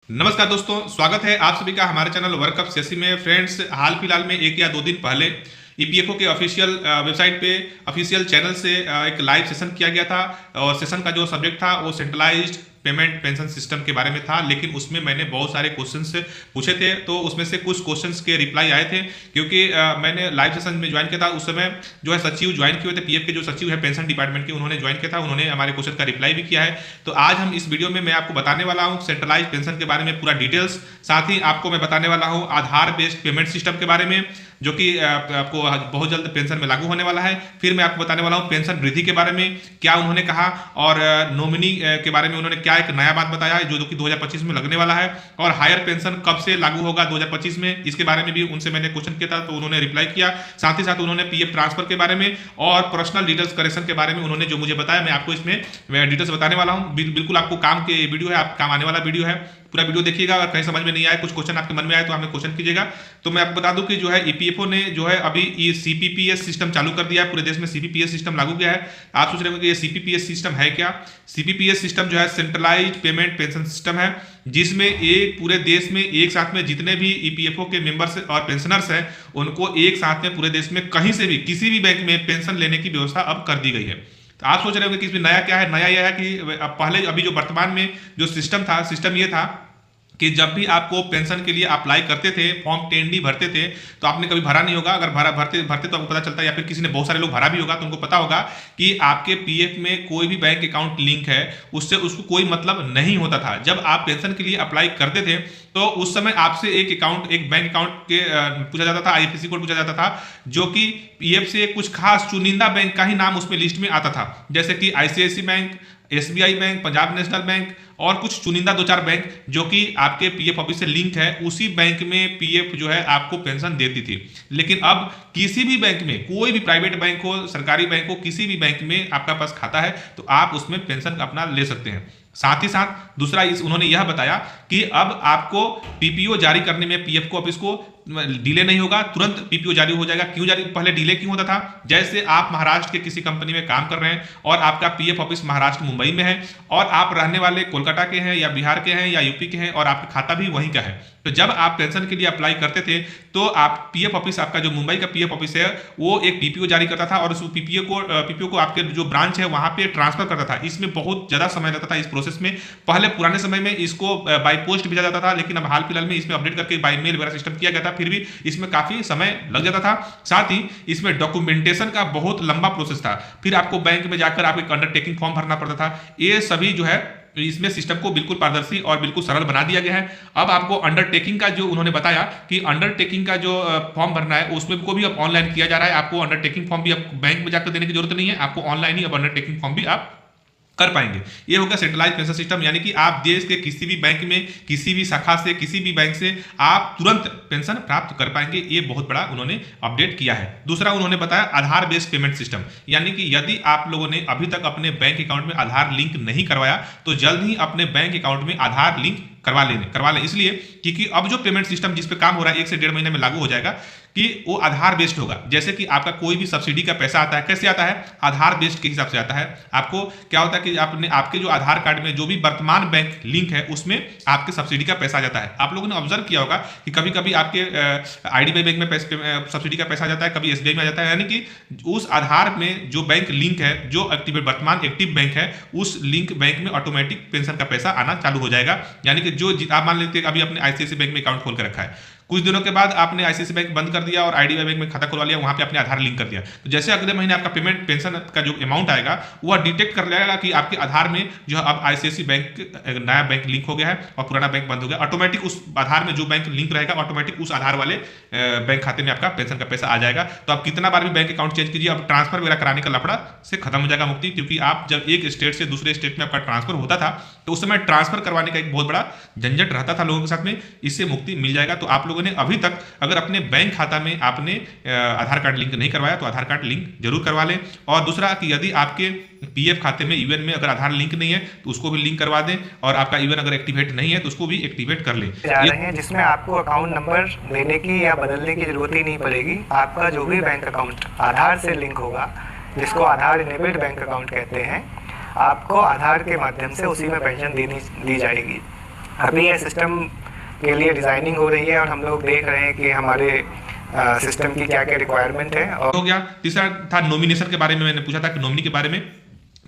नमस्कार दोस्तों, स्वागत है आप सभी का हमारे चैनल वर्कअप सेसी में। फ्रेंड्स, हाल फिलहाल में 1 या 2 दिन पहले ईपीएफओ के ऑफिशियल वेबसाइट पे ऑफिशियल चैनल से एक लाइव सेशन किया गया था और सेशन का जो सब्जेक्ट था वो सेंट्रलाइज्ड पेमेंट पेंशन सिस्टम के बारे में था। लेकिन उसमें मैंने बहुत सारे क्वेश्चंस पूछे थे, तो उसमें से कुछ क्वेश्चंस के रिप्लाई आए थे क्योंकि मैंने लाइव सेशन में ज्वाइन किया था। उस समय जो है सचिव ज्वाइन किए हुए थे, पीएफ के जो सचिव है पेंशन डिपार्टमेंट के, उन्होंने ज्वाइन किया था। उन्होंने हमारे क्वेश्चन का रिप्लाई भी किया है। तो आज हम इस वीडियो में मैं आपको बताने वाला हूँ सेंट्रलाइज पेंशन के बारे में पूरा डिटेल्स। साथ ही आपको मैं बताने वाला हूँ आधार बेस्ड पेमेंट सिस्टम के बारे में, जो कि आपको बहुत जल्द पेंशन में लागू होने वाला है। फिर मैं आपको बताने वाला हूँ पेंशन वृद्धि के बारे में क्या उन्होंने कहा, और नॉमिनी के बारे में उन्होंने क्या एक नया बात बताया है जो कि 2025 में लगने वाला है, और हायर पेंशन कब से लागू होगा 2025 में, इसके बारे में भी उनसे मैंने क्वेश्चन किया था तो उन्होंने रिप्लाई किया। साथ ही साथ उन्होंने पीएफ ट्रांसफर के बारे में और पर्सनल डिटेल्स करेक्शन के बारे में उन्होंने जो मुझे बताया, मैं आपको इसमें डिटेल्स बताने वाला हूँ। बिल्कुल आपको काम के वीडियो है, आप काम आने वाला वीडियो है। पूरा वीडियो देखिएगा। अगर कहीं समझ में नहीं आए, कुछ क्वेश्चन आपके मन में आए तो हमें क्वेश्चन कीजिएगा। तो मैं आपको बता दूं कि जो है ईपीएफओ ने जो है अभी ये सीपीपीएस सिस्टम चालू कर दिया है। पूरे देश में सीपीपीएस सिस्टम लागू किया है। आप सोच रहे होंगे कि ये सीपीपीएस सिस्टम है क्या। सीपीपीएस सिस्टम जो है सेंट्रलाइज्ड पेमेंट पेंशन सिस्टम है, जिसमें एक पूरे देश में एक साथ में जितने भी ईपीएफओ के मेंबर्स और पेंशनर्स हैं उनको एक साथ में पूरे देश में कहीं से भी किसी भी बैंक में पेंशन लेने की व्यवस्था अब कर दी गई है। तो आप सोच रहे होंगे कि इसमें नया क्या है। नया यह है कि पहले अभी जो वर्तमान में जो सिस्टम था, सिस्टम ये था कि जब भी आपको पेंशन के लिए अप्लाई करते थे, फॉर्म 10D भरते थे, तो आपने कभी भरा नहीं होगा। अगर भरते तो आपको पता चलता है, या फिर किसी ने बहुत सारे लोग भरा भी होगा तो उनको पता होगा कि आपके पीएफ में कोई भी बैंक अकाउंट लिंक है उससे उसको कोई मतलब नहीं होता था। जब आप पेंशन के लिए अप्लाई करते थे तो उस समय आपसे एक बैंक अकाउंट के पूछा जाता था, आईएफएससी कोड पूछा जाता था, जो कि पीएफ से कुछ खास चुनिंदा बैंक का ही नाम उसमें लिस्ट में आता था, जैसे कि ICICI bank, SBI bank, Punjab national bank और कुछ चुनिंदा 2-4 बैंक जो कि आपके पीएफ ऑफिस से लिंक है। उसी बैंक में पीएफ जो है आपको पेंशन देती थी। लेकिन अब किसी भी बैंक में, कोई भी प्राइवेट बैंक हो, सरकारी बैंक हो, किसी भी बैंक में आपका पास खाता है तो आप उसमें पेंशन अपना ले सकते हैं। साथ ही साथ दूसरा उन्होंने यह बताया कि अब आपको पीपीओ जारी करने में पीएफ को ऑफिस को डिले नहीं होगा, तुरंत पीपीओ जारी हो जाएगा। क्यों जारी, पहले डिले क्यों होता था। जैसे आप महाराष्ट्र के किसी कंपनी में काम कर रहे हैं और आपका पीएफ ऑफिस महाराष्ट्र मुंबई में है और आप रहने वाले कोलकाता के हैं या बिहार के हैं या यूपी के हैं और आपका खाता भी वहीं का है, तो जब आप पेंशन के लिए अप्लाई करते थे तो आप पीएफ ऑफिस, आपका जो मुंबई का पीएफ ऑफिस है, वो एक पीपीओ जारी करता था और उस पीपीओ को आपके जो ब्रांच है वहां पे ट्रांसफर करता था। इसमें बहुत ज्यादा समय लगता था इस प्रोसेस में। पहले पुराने समय में इसको बाई पोस्ट भेजा जाता था, लेकिन अब हाल फिलहाल में इसमें अपडेट करके बाई मेल वगैरह सिस्टम किया गया था, फिर भी इसमें काफी समय लग जाता था। साथ ही इसमें डॉक्यूमेंटेशन का बहुत लंबा प्रोसेस था, फिर आपको बैंक में जाकर आपको एक अंडरटेकिंग फॉर्म भरना पड़ता था। ये सभी जो है इसमें सिस्टम को बिल्कुल पारदर्शी और बिल्कुल सरल बना दिया गया है। अब आपको अंडरटेकिंग का जो उन्होंने बताया कि अंडरटेकिंग का जो फॉर्म भरना है उसमें को भी अब ऑनलाइन किया जा रहा है। आपको अंडरटेकिंग फॉर्म भी अब बैंक में जाकर देने की जरूरत नहीं है, आपको ऑनलाइन ही अब अंडरटेकिंग फॉर्म भी आप कर पाएंगे। ये होगा सेंट्रलाइज पेंशन सिस्टम, यानी कि आप देश के किसी भी बैंक में, किसी भी शाखा से, किसी भी बैंक से आप तुरंत पेंशन प्राप्त कर पाएंगे। ये बहुत बड़ा उन्होंने अपडेट किया है। दूसरा उन्होंने बताया आधार बेस्ड पेमेंट सिस्टम, यानी कि यदि आप लोगों ने अभी तक अपने बैंक अकाउंट में आधार लिंक नहीं करवाया तो जल्द ही अपने बैंक अकाउंट में आधार लिंक करवा लें। इसलिए क्योंकि अब जो पेमेंट सिस्टम जिस पे काम हो रहा है 1 से 1.5 महीने में लागू हो जाएगा कि वो आधार बेस्ड होगा। जैसे कि आपका कोई भी सब्सिडी का पैसा आता है, कैसे आता है, आधार बेस्ड के हिसाब से आता है। आपको क्या होता है कि आपके जो आधार कार्ड में जो भी वर्तमान बैंक लिंक है उसमें आपके सब्सिडी का पैसा आ जाता है। आप लोगों ने ऑब्जर्व किया होगा कि कभी कभी आपके आईडीबीआई बैंक में सब्सिडी का पैसा आ जाता है, कभी एसबीआई में आ जाता है, यानी कि उस आधार में जो बैंक लिंक है, जो वर्तमान एक्टिव बैंक है, उस लिंक बैंक में ऑटोमेटिक पेंशन का पैसा आना चालू हो जाएगा। यानी कि जो आप मान लेते हैं अभी अपने आईसीआईसी बैंक में अकाउंट खोल कर रखा है, कुछ दिनों के बाद आपने आईसीआईसी बैंक बंद कर दिया और आईडीबीआई बैंक में खाता खुलवा लिया, वहां पे अपने आधार लिंक कर दिया, तो जैसे अगले महीने आपका पेमेंट पेंशन का जो अमाउंट आएगा वह डिटेक्ट कर लेगा कि आपके आधार में जो अब आईसीआईसी बैंक नया बैंक लिंक हो गया है और पुराना बैंक बंद हो गया। ऑटोमेटिक उस आधार में जो बैंक लिंक रहेगा ऑटोमेटिक उस आधार वाले बैंक खाते में आपका पेंशन का पैसा आ जाएगा। तो आप कितना बार भी बैंक अकाउंट चेंज कीजिए, अब ट्रांसफर वगैरह कराने का लफड़ा से खत्म हो जाएगा मुक्ति। क्योंकि आप जब एक स्टेट से दूसरे स्टेट में आपका ट्रांसफर होता था तो उस समय ट्रांसफर करवाने का एक बहुत बड़ा झंझट रहता था लोगों के साथ में, इससे मुक्ति मिल जाएगा। तो आप लोगों ने अभी तक अगर अपने बैंक खाता में आपने आधार कार्ड लिंक नहीं करवाया तो आधार कार्ड लिंक जरूर करवा लें। और दूसरा कि यदि आपके पीएफ खाते में यूएन में अगर आधार लिंक नहीं है तो उसको भी लिंक करवा दें, और आपका यूएन अगर एक्टिवेट नहीं है तो उसको भी एक्टिवेट कर लें। जा रहे हैं जिसमें आपको अकाउंट नंबर देने की या बदलने की जरूरत ही नहीं पड़ेगी। आपका जो भी बैंक अकाउंट आधार से लिंक होगा, जिसको आधार इनेबल्ड बैंक अकाउंट कहते हैं, आपको आधार के माध्यम से उसी में पेंशन दी जाएगी। अभी ये सिस्टम के लिए डिज़ाइनिंग हो रही है और हम लोग देख रहे हैं कि हमारे सिस्टम की क्या क्या रिक्वायरमेंट है। और हो गया। तीसरा था नॉमिनेशन के बारे में, मैंने पूछा था कि नॉमिनी के बारे में,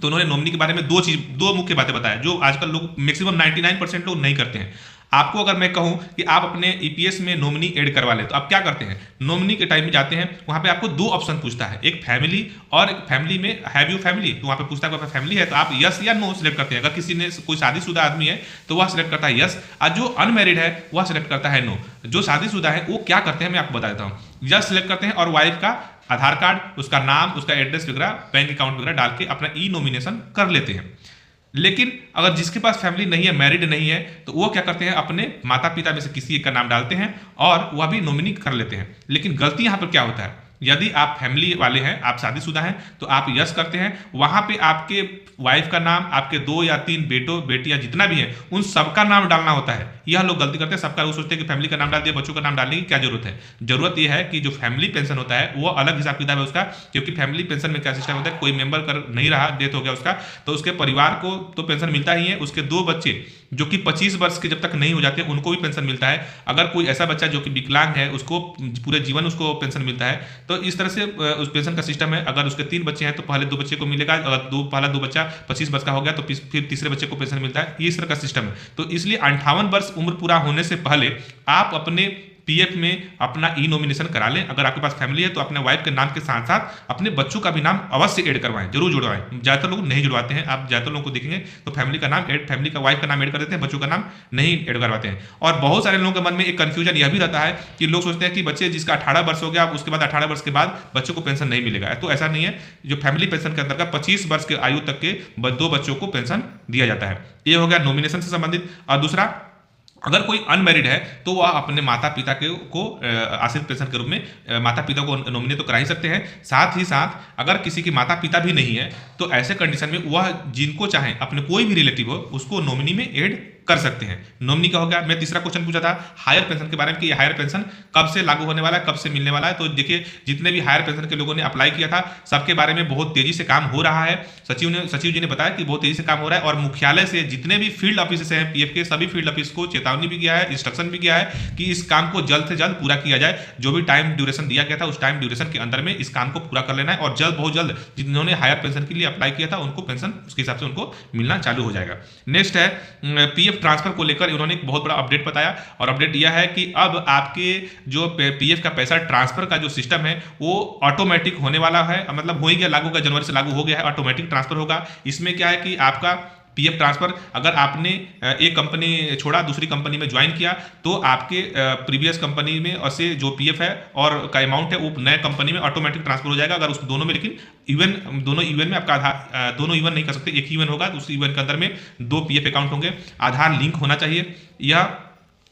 तो उन्होंने नॉमिनी के बारे में दो मुख्य बातें बताया जो आजकल लोग मैक्सिमम 99% लोग नहीं करते हैं। आपको अगर मैं कहूं कि आप अपने ईपीएस में नॉमिनी ऐड करवा लें तो आप क्या करते हैं, नॉमिनी के टाइम में जाते हैं, वहां पे आपको दो ऑप्शन पूछता है, एक फैमिली और फैमिली में हैव यू फैमिली, तो वहां पे पूछता है फैमिली है तो आप यस या नो सिलेक्ट करते हैं। अगर किसी ने कोई शादीशुदा आदमी है तो वह सिलेक्ट करता है यस, और जो अनमैरिड है वह सिलेक्ट करता है नो। जो शादीशुदा है वो क्या करते हैं मैं आपको बता देता हूँ, यस सिलेक्ट करते हैं और वाइफ का आधार कार्ड, उसका नाम, उसका एड्रेस वगैरह, बैंक अकाउंट वगैरह डाल के अपना ई नॉमिनेशन कर लेते हैं। लेकिन अगर जिसके पास फैमिली नहीं है, मैरिड नहीं है, तो वो क्या करते हैं, अपने माता पिता में से किसी एक का नाम डालते हैं और वह भी नॉमिनी कर लेते हैं। लेकिन गलती यहां पर क्या होता है, यदि आप फैमिली वाले हैं, आप शादीशुदा हैं, तो आप यस करते हैं, वहां पे आपके वाइफ का नाम, आपके 2 या 3 बेटों बेटियां जितना भी है उन सबका नाम डालना होता है। यह लोग गलती करते हैं, सबका वो सोचते हैं कि फैमिली का नाम डाल दिया, बच्चों का नाम डालने की क्या जरूरत है। जरूरत यह है कि जो फैमिली पेंशन होता है वो अलग हिसाब किताब है उसका, क्योंकि फैमिली पेंशन में क्या सिस्टम होता है, कोई मेंबर कर नहीं रहा, डेथ हो गया उसका, तो उसके परिवार को तो पेंशन मिलता ही है, उसके 2 बच्चे जो कि 25 वर्ष के जब तक नहीं हो जाते उनको भी पेंशन मिलता है। अगर कोई ऐसा बच्चा जो कि विकलांग है उसको पूरे जीवन उसको पेंशन मिलता है। तो इस तरह से उस पेंशन का सिस्टम है। अगर उसके 3 बच्चे हैं तो पहले 2 बच्चे को मिलेगा, अगर पहला 2 बच्चा 25 वर्ष का हो गया तो फिर तीसरे बच्चे को पेंशन मिलता है। ये इस तरह का सिस्टम है। तो इसलिए 58 वर्ष उम्र पूरा होने से पहले आप अपने पीएफ में अपना ई नॉमिनेशन करा लें। अगर आपके पास फैमिली है तो अपने वाइफ के नाम के साथ साथ अपने बच्चों का भी नाम अवश्य ऐड करवाएं, जरूर जुड़वाएं। ज़्यादातर लोग नहीं जुड़वाते हैं, आप ज़्यादातर लोगों को देखेंगे तो फैमिली का नाम ऐड, फैमिली का वाइफ का नाम ऐड कर देते हैं, बच्चों का नाम नहीं ऐड करवाते हैं। और बहुत सारे लोगों के मन में एक कंफ्यूजन यह भी रहता है कि लोग सोचते हैं कि बच्चे जिसका 18 वर्ष हो गया उसके बाद 18 वर्ष के बाद बच्चों को पेंशन नहीं मिलेगा। तो ऐसा नहीं है। जो फैमिली पेंशन के अंतर्गत 25 वर्ष के आयु तक के 2 बच्चों को पेंशन दिया जाता है। ये हो गया नॉमिनेशन से संबंधित। और दूसरा, अगर कोई अनमैरिड है तो वह अपने माता पिता को आश्रित पेंशन के रूप में माता पिता को नॉमिनेट तो करा ही सकते हैं। साथ ही साथ अगर किसी की माता पिता भी नहीं है तो ऐसे कंडीशन में वह जिनको चाहे अपने कोई भी रिलेटिव हो उसको नॉमिनी में ऐड कर सकते हैं। नॉमिनी का हो गया। मैं तीसरा क्वेश्चन पूछा था हायर पेंशन के बारे में कि हायर पेंशन कब से लागू होने वाला है, कब से मिलने वाला है। तो देखिए, जितने भी हायर पेंशन के लोगों ने अप्लाई किया था सबके बारे में बहुत तेजी से काम हो रहा है। सचिव जी ने बताया कि बहुत तेजी से काम हो रहा है और मुख्यालय से जितने भी फील्ड ऑफिस हैं पीएफ के, सभी फील्ड ऑफिस को चेतावनी भी किया है, इंस्ट्रक्शन भी किया है कि इस काम को जल्द से जल्द पूरा किया जाए। जो भी टाइम ड्यूरेशन दिया गया था उस टाइम ड्यूरेशन के अंदर में इस काम को पूरा कर लेना है और जल्द बहुत जल्द जिन्होंने हायर पेंशन के लिए अप्लाई किया था उनको पेंशन उसके हिसाब से उनको मिलना चालू हो जाएगा। नेक्स्ट है पीएफ ट्रांसफर को लेकर उन्होंने एक बहुत बड़ा अपडेट बताया और अपडेट यह है कि अब आपके जो पीएफ का पैसा ट्रांसफर का जो सिस्टम है वो ऑटोमेटिक होने वाला है, मतलब हो ही गया, लागू होगा, जनवरी से लागू हो गया है, ऑटोमेटिक ट्रांसफर होगा। इसमें क्या है कि आपका पीएफ ट्रांसफर अगर आपने एक कंपनी छोड़ा दूसरी कंपनी में ज्वाइन किया तो आपके प्रीवियस कंपनी में से जो पीएफ है और का अमाउंट है वो नए कंपनी में ऑटोमेटिक ट्रांसफर हो जाएगा। अगर उस दोनों में, लेकिन दोनों इवन में आपका आधार, दोनों इवन नहीं कर सकते, एक इवन होगा तो उस इवन के अंदर में 2 पीएफ अकाउंट होंगे। आधार लिंक होना चाहिए। यह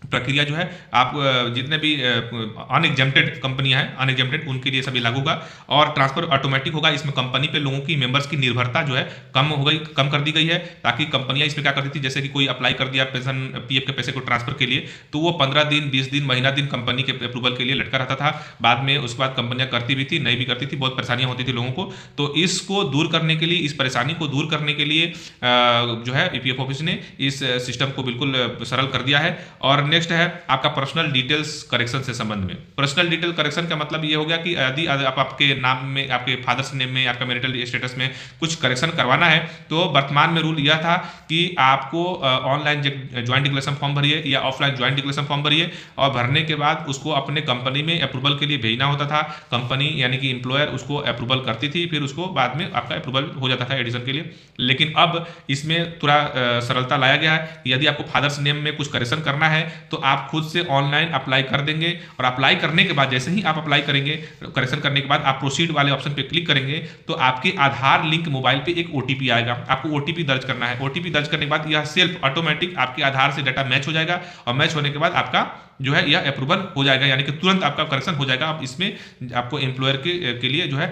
प्रक्रिया जो है आप जितने भी अनएग्जेम्प्टेड कंपनियां हैं, अनएग्जेम्प्टेड, उनके लिए सभी लागू होगा और ट्रांसफर ऑटोमेटिक होगा। इसमें कंपनी पे लोगों की मेंबर्स की निर्भरता जो है कम कर दी गई है, ताकि कंपनियां इसमें क्या करती थी, जैसे कि कोई अप्लाई कर दिया पेंशन पीएफ के पैसे को ट्रांसफर के लिए तो वो 15 दिन 20 दिन महीना दिन कंपनी के अप्रूवल के लिए लटका रहता था। बाद में उसके बाद कंपनियां करती भी थी, नहीं भी करती थी, बहुत परेशानियां होती थी लोगों को। तो इसको दूर करने के लिए, इस परेशानी को दूर करने के लिए जो है ईपीएफ ऑफिस ने इस सिस्टम को बिल्कुल सरल कर दिया है। और नेक्स्ट है आपका पर्सनल डिटेल्स करेक्शन से संबंध में। पर्सनल डिटेल करेक्शन का मतलब ये हो गया कि यदि आप आपके नाम में, आपके फादर्स नेम में, आपका मैरिटल स्टेटस में कुछ करेक्शन करवाना है तो वर्तमान में रूल यह था कि आपको ऑनलाइन ज्वाइंट डिक्लेरेशन फॉर्म भरिए या ऑफलाइन ज्वाइंट डिक्लेरेशन फॉर्म भरिए और भरने के बाद उसको अपने कंपनी में अप्रूवल के लिए भेजना होता था। कंपनी यानी कि एम्प्लॉयर उसको अप्रूवल करती थी, फिर उसको बाद में आपका अप्रूवल हो जाता था एडिशन के लिए। लेकिन अब इसमें थोड़ा सरलता लाया गया है। यदि आपको फादर्स नेम में कुछ करेक्शन करना है तो आप खुद से ऑनलाइन अप्लाई कर देंगे और अप्लाई करने के बाद जैसे ही आप अप्लाई करेंगे, करेक्शन करने के बाद आप प्रोसीड वाले ऑप्शन पे क्लिक करेंगे तो आपके आधार लिंक मोबाइल पे एक ओटीपी आएगा। आपको ओटीपी दर्ज करना है। ओटीपी दर्ज करने के बाद यह सेल्फ ऑटोमेटिक आपके आधार से डाटा मैच हो जाएगा और मैच होने के बाद आपका जो है यह अप्रूवल हो जाएगा, यानी कि तुरंत आपका करेक्शन हो जाएगा। अब इसमें आपको एम्प्लॉयर के लिए जो है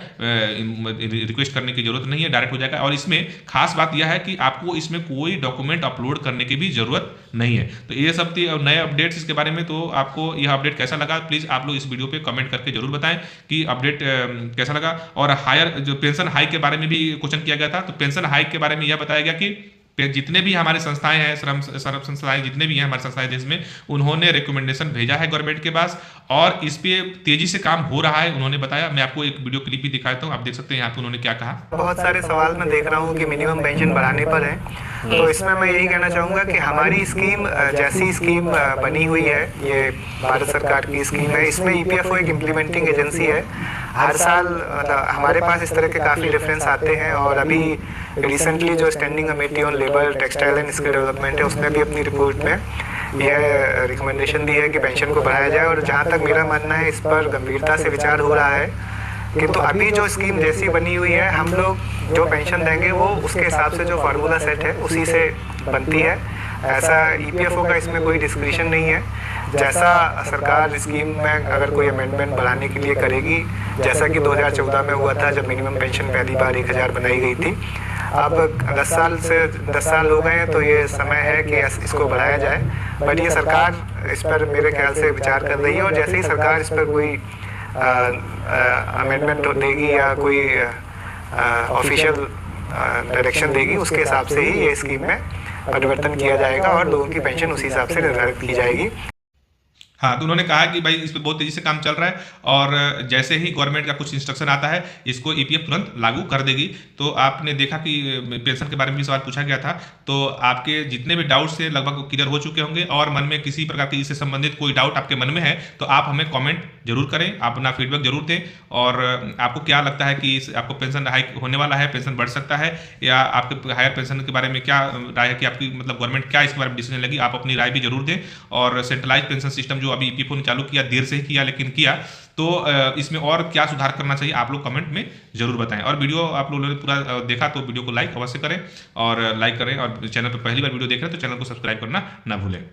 रिक्वेस्ट करने की जरूरत नहीं है, डायरेक्ट हो जाएगा। और इसमें खास बात यह है कि आपको इसमें कोई डॉक्यूमेंट अपलोड करने की भी जरूरत नहीं है। तो ये सब थी नए अपडेट्स इसके बारे में। तो आपको यह अपडेट कैसा लगा प्लीज़ आप लोग इस वीडियो पे कमेंट करके जरूर बताएं कि अपडेट कैसा लगा। और हायर जो पेंशन हाइक के बारे में भी क्वेश्चन किया गया था, तो पेंशन हाइक के बारे में यह बताया गया कि जितने भी हमारे संस्थाएं हैं, श्रम संस्थाएं जितने भी हैं हमारे संस्थाएं देश में, उन्होंने रिकमेंडेशन भेजा है गवर्नमेंट के पास और इस पे तेजी से काम हो रहा है, उन्होंने बताया। मैं आपको एक वीडियो क्लिप भी दिखाता हूँ, आप देख सकते हैं यहाँ पे उन्होंने क्या कहा। बहुत सारे सवाल मैं देख रहा हूँ कि मिनिमम पेंशन बढ़ाने पर है, तो इसमें मैं यही कहना चाहूँगा कि हमारी स्कीम जैसी स्कीम बनी हुई है, ये भारत सरकार की स्कीम है, इसमें EPFO एक इम्प्लीमेंटिंग एजेंसी है। हर साल मतलब हमारे पास इस तरह के काफ़ी रेफरेंस आते हैं और अभी रिसेंटली जो standing committee on labour, textile and skill development है, उसने भी अपनी रिपोर्ट में यह रिकमेंडेशन दी है कि पेंशन को बढ़ाया जाए। और जहाँ तक मेरा मानना है, इस पर गंभीरता से विचार हो रहा है, किंतु अभी जो स्कीम जैसी बनी हुई है, हम लोग जो पेंशन देंगे वो उसके हिसाब से जो फार्मूला सेट है उसी से बनती है। ऐसा EPFO का इसमें कोई डिस्क्रिशन नहीं है। जैसा सरकार स्कीम में अगर कोई अमेंडमेंट बढ़ाने के लिए करेगी, जैसा कि 2014 में हुआ था जब मिनिमम पेंशन पहली बार 1000 बनाई गई थी, अब 10 साल हो गए हैं, तो ये समय है कि इसको बढ़ाया जाए। बट ये सरकार इस पर मेरे ख्याल से विचार कर रही है और जैसे ही सरकार इस पर कोई अमेंडमेंट देगी या कोई ऑफिशियल डायरेक्शन देगी, उसके हिसाब से ही ये स्कीम में परिवर्तन किया जाएगा और लोगों की पेंशन उसी हिसाब से निर्धारित की जाएगी। हाँ, तो उन्होंने कहा कि भाई इस पर बहुत तेजी से काम चल रहा है और जैसे ही गवर्नमेंट का कुछ इंस्ट्रक्शन आता है, इसको EPF तुरंत लागू कर देगी। तो आपने देखा कि पेंशन के बारे में भी सवाल पूछा गया था, तो आपके जितने भी डाउट्स थे लगभग क्लियर हो चुके होंगे और मन में किसी प्रकार की इससे संबंधित कोई डाउट आपके मन में है तो आप हमें कमेंट जरूर करें, आप अपना फीडबैक जरूर दें। और आपको क्या लगता है कि आपको पेंशन हाइक होने वाला है, पेंशन बढ़ सकता है, या आपके हायर पेंशन के बारे में क्या राय है कि आपकी मतलब गवर्नमेंट क्या इसके बारे में डिसीजन लेगी, आप अपनी राय भी जरूर दें। और सेंट्रलाइज पेंशन सिस्टम जो अभी EPFO ने चालू किया, देर से ही किया लेकिन किया, तो इसमें और क्या सुधार करना चाहिए आप लोग कमेंट में जरूर बताएं। और वीडियो आप लोगों ने पूरा देखा तो वीडियो को लाइक अवश्य करें और लाइक करें, और चैनल पर पहली बार वीडियो देख रहे हैं तो चैनल को सब्सक्राइब करना ना भूलें।